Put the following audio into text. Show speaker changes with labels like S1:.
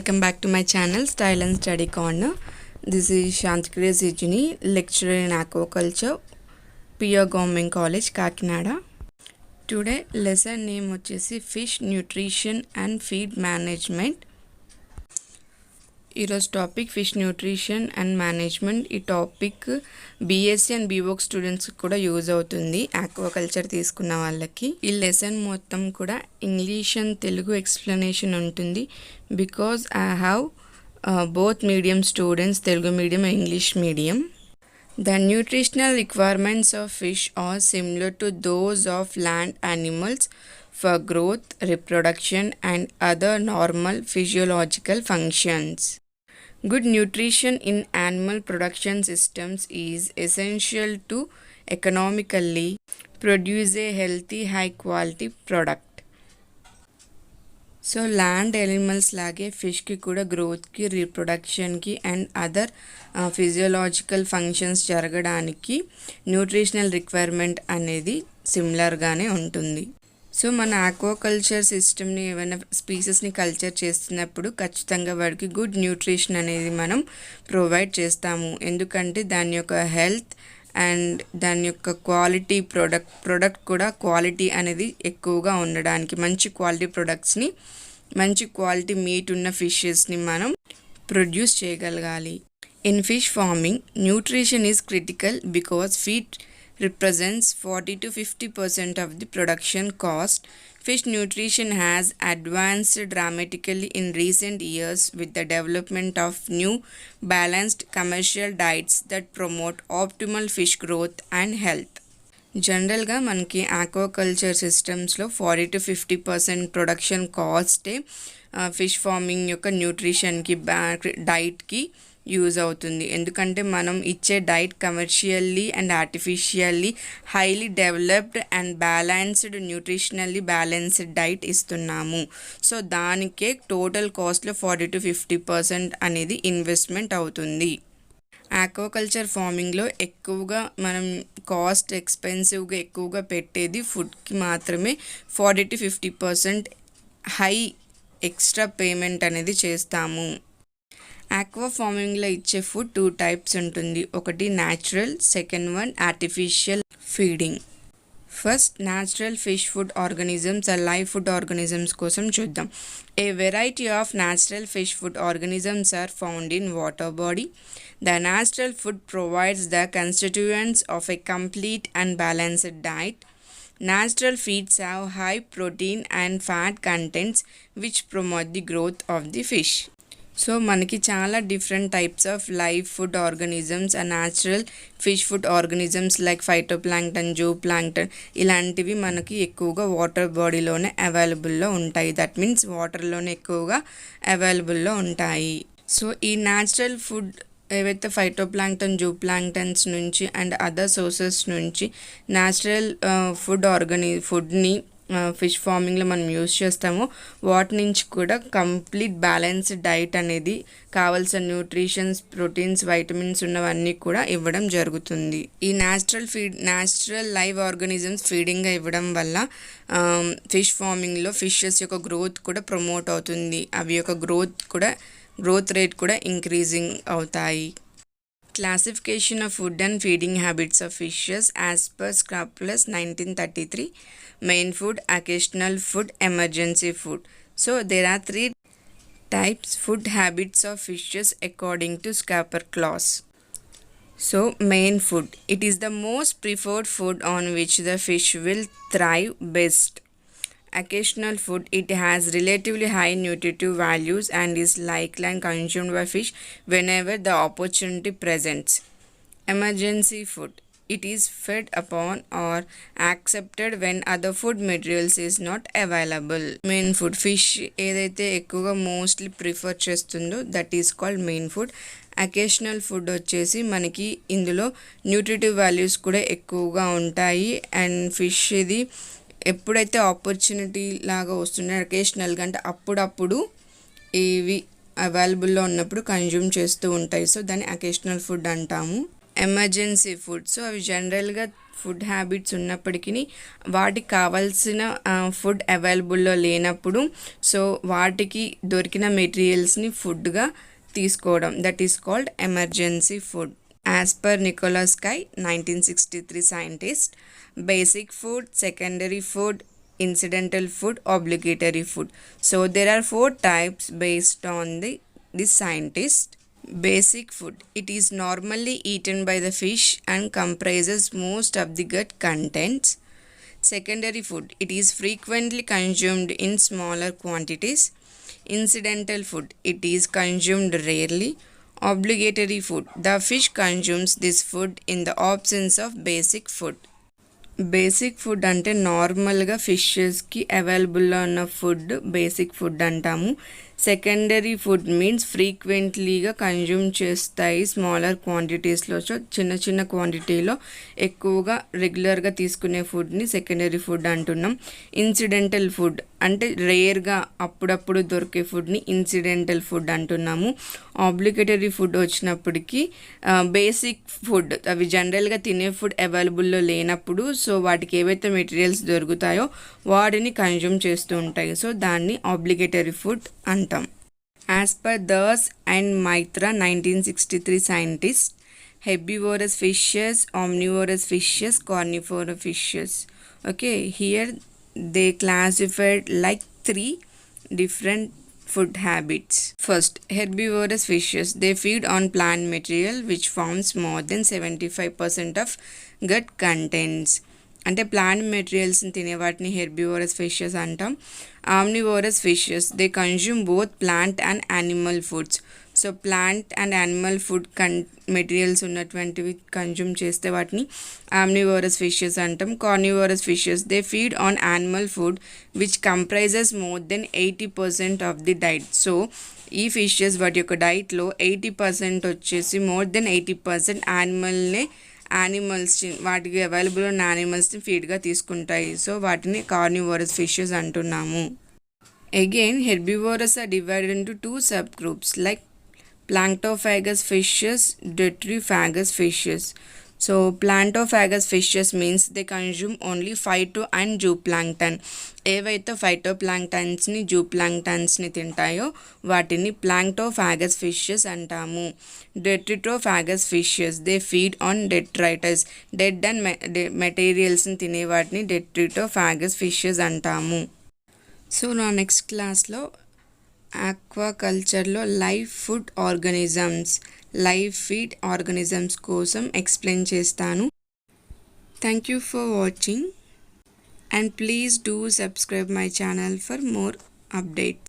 S1: Welcome back to my channel Style and Study Corner. This is Shantikriya Sijini, lecturer in aquaculture, PR Government College, Kakinada. Today lesson name వచ్చేసి Fish Nutrition and Feed Management. ఈరోజు topic fish nutrition and management. ఈ topic BSc and BVoc students కూడా use అవుతుంది, aquaculture తీసుకున్న వాళ్ళకి. ఈ lesson మొత్తం కూడా ఇంగ్లీష్ అండ్ తెలుగు ఎక్స్ప్లెనేషన్ ఉంటుంది. Because I have both medium students, Telugu medium and English medium. The nutritional requirements of fish are similar to those of land animals for growth, reproduction, and other normal physiological functions. Good nutrition in animal production systems is essential to economically produce a healthy, high-quality product. So land animals లాగే ఫిష్కి కూడా గ్రోత్కి, రీప్రొడక్షన్కి and other physiological functions జరగడానికి nutritional requirement అనేది సిమిలర్గానే ఉంటుంది. So మన aquaculture సిస్టమ్ని ఏమైనా స్పీసెస్ని culture చేస్తున్నప్పుడు ఖచ్చితంగా వాడికి గుడ్ న్యూట్రిషన్ అనేది మనం ప్రొవైడ్ చేస్తాము. ఎందుకంటే దాని యొక్క హెల్త్ అండ్ దాని యొక్క క్వాలిటీ ప్రొడక్ట్ కూడా క్వాలిటీ అనేది ఎక్కువగా ఉండడానికి, మంచి క్వాలిటీ ప్రొడక్ట్స్ని, మంచి క్వాలిటీ మీట్ ఉన్న ఫిషెస్ని మనం ప్రొడ్యూస్ చేయగలగాలి. In fish farming nutrition is critical because feed represents 40 to 50% of the production cost. Fish nutrition has advanced dramatically in recent years with the development of new balanced commercial diets that promote optimal fish growth and health. జనరల్గా మనకి aquaculture సిస్టమ్స్లో 40 to 50% production కాస్టే fish farming యొక్క న్యూట్రిషన్కి, డైట్కి use అవుతుంది. ఎందుకంటే మనం ఇచ్చే diet commercially and artificially highly developed and balanced, nutritionally balanced diet ఇస్తున్నాము. సో దానికే టోటల్ కాస్ట్లో 40 to 50% అనేది ఇన్వెస్ట్మెంట్ అవుతుంది. ఆక్వాకల్చర్ ఫార్మింగ్లో ఎక్కువగా మనం కాస్ట్ ఎక్స్పెన్సివ్గా ఎక్కువగా పెట్టేది ఫుడ్కి మాత్రమే. 40 to 50% హై ఎక్స్ట్రా పేమెంట్ అనేది చేస్తాము. ఆక్వా ఫార్మింగ్లో ఇచ్చే ఫుడ్ 2 types ఉంటుంది. ఒకటి natural, second one artificial feeding. First natural fish food organisms and live food organisms కోసం చూద్దాం. A variety of natural fish food organisms are found in water body. The natural food provides the constituents of a complete and balanced diet. Natural feeds have high protein and fat contents which promote the growth of the fish. So మనకి చాలా different types of live food organisms and natural fish food organisms like phytoplankton, zooplankton ఇలాంటివి మనకి ఎక్కువగా water బాడీలోనే అవైలబుల్లో ఉంటాయి. That means వాటర్లోనే ఎక్కువగా అవైలబుల్లో ఉంటాయి. సో ఈ న్యాచురల్ ఫుడ్ ఏవైతే ఫైటోప్లాంక్టన్, జూప్లాంక్టన్స్ నుంచి అండ్ అదర్ సోర్సెస్ నుంచి న్యాచురల్ ఫుడ్ని ఫిష్ ఫార్మింగ్లో మనం యూజ్ చేస్తామో వాటి నుంచి కూడా కంప్లీట్ బ్యాలెన్స్డ్ డైట్ అనేది కావాల్సిన న్యూట్రిషన్స్, ప్రోటీన్స్, వైటమిన్స్ ఉన్నవన్నీ కూడా ఇవ్వడం జరుగుతుంది. ఈ న్యాచురల్ లైవ్ ఆర్గానిజమ్స్ ఫీడింగ్గా ఇవ్వడం వల్ల ఫిష్ ఫార్మింగ్లో ఫిషెస్ యొక్క గ్రోత్ కూడా ప్రమోట్ అవుతుంది. అవి యొక్క గ్రోత్ రేట్ కూడా ఇంక్రీజింగ్ అవుతాయి. Classification of food and feeding habits of fishes as per Scropeus 1933. Main food, occasional food, emergency food. So there are 3 types food habits of fishes according to Scropeus clause. So main food, it is the most preferred food on which the fish will thrive best. Occasional food, it has relatively high nutritive values and is likely and consumed by fish whenever the opportunity presents. Emergency food, it is fed upon or accepted when other food materials is not available. Main food, fish ఏదైతే ఎక్కువగా mostly prefer చేస్తుందో that is called main food. Occasional food వచ్చేసి మనకి ఇందులో nutritive values కూడా ఎక్కువగా ఉంటాయి and fish ఇది ఎప్పుడైతే ఆపర్చునిటీ లాగా వస్తున్నాయి అకేషనల్గా, అంటే అప్పుడప్పుడు ఇవి అవైలబుల్లో ఉన్నప్పుడు కన్జ్యూమ్ చేస్తూ ఉంటాయి. సో దాన్ని అకేషనల్ ఫుడ్ అంటాము. Emergency food. సో అవి జనరల్గా ఫుడ్ హ్యాబిట్స్ ఉన్నప్పటికీ వాటికి కావాల్సిన ఫుడ్ అవైలబుల్లో లేనప్పుడు సో వాటికి దొరికిన మెటీరియల్స్ని ఫుడ్గా తీసుకోవడం, that is called emergency food. As per Nicholas కై 1963 scientist, basic food, secondary food, incidental food, obligatory food. So there are 4 types based on this scientist. Basic food. It is normally eaten by the fish and comprises most of the gut contents. Secondary food. It is frequently consumed in smaller quantities. Incidental food. It is consumed rarely. Obligatory food. The fish consumes this food in the absence of basic food. Basic food అంటే నార్మల్గా ఫిషెస్కి అవైలబుల్లో ఉన్న food basic food అంటాము. Secondary food means ఫ్రీక్వెంట్లీగా consume చేస్తాయి smaller క్వాంటిటీస్లో. So చిన్న చిన్న క్వాంటిటీలో ఎక్కువగా రెగ్యులర్గా తీసుకునే ఫుడ్ని సెకండరీ ఫుడ్ అంటున్నాం. ఇన్సిడెంటల్ ఫుడ్ అంటే రేర్గా అప్పుడప్పుడు దొరికే ఫుడ్ని ఇన్సిడెంటల్ ఫుడ్ అంటున్నాము. ఆబ్లిగేటరీ ఫుడ్ వచ్చినప్పటికీ బేసిక్ ఫుడ్ అవి జనరల్గా తినే ఫుడ్ అవైలబుల్లో లేనప్పుడు సో వాటికి ఏవైతే మెటీరియల్స్ దొరుకుతాయో వాటిని కన్జ్యూమ్ చేస్తూ ఉంటాయి. సో దాన్ని ఆబ్లిగేటరీ ఫుడ్ అంటాం. As per Das and Maitra 1963 scientists, herbivorous fishes, omnivorous fishes, carnivorous fishes. Okay, here they classified like 3 different food habits. First, herbivorous fishes. They feed on plant material which forms more than 75% of gut contents. అంటే plant మెటీరియల్స్ని తినే వాటిని herbivorous fishes అంటాం. Omnivorous fishes they consume both plant and animal foods. So plant and animal food materials ఉన్నటువంటివి consume చేస్తే వాటిని omnivorous fishes అంటాం. Carnivorous fishes they feed on animal food which comprises more than 80% of the diet. So ఈ fishes వాటి యొక్క డైట్లో 80% వచ్చేసి more than 80% animals వాటికి అవైలబుల్ ఉన్న యానిమల్స్ని ఫీడ్గా తీసుకుంటాయి. సో వాటిని కార్నివోరస్ ఫిషెస్ అంటున్నాము. Again herbivorous are divided into 2 subgroups like planktophagous fishes, detriphagous fishes. So planktophagous fishes means they consume only phyto and zooplankton. ఏవైతే ఫైటోప్లాంక్టన్స్ని జూప్లాంక్టన్స్ని తింటాయో వాటిని ప్లాంక్టోఫాగస్ ఫిషెస్ అంటాము. Detritophagous fishes they feed on detritus. Dead and మెటీరియల్స్ని తినే వాటిని detritophagous fishes అంటాము. So నా next క్లాస్లో ఆక్వాకల్చర్లో live food organisms, live feed organisms కోసం ఎక్స్ప్లెయిన్ చేస్తాను. Thank you for watching and please do subscribe my channel for more updates.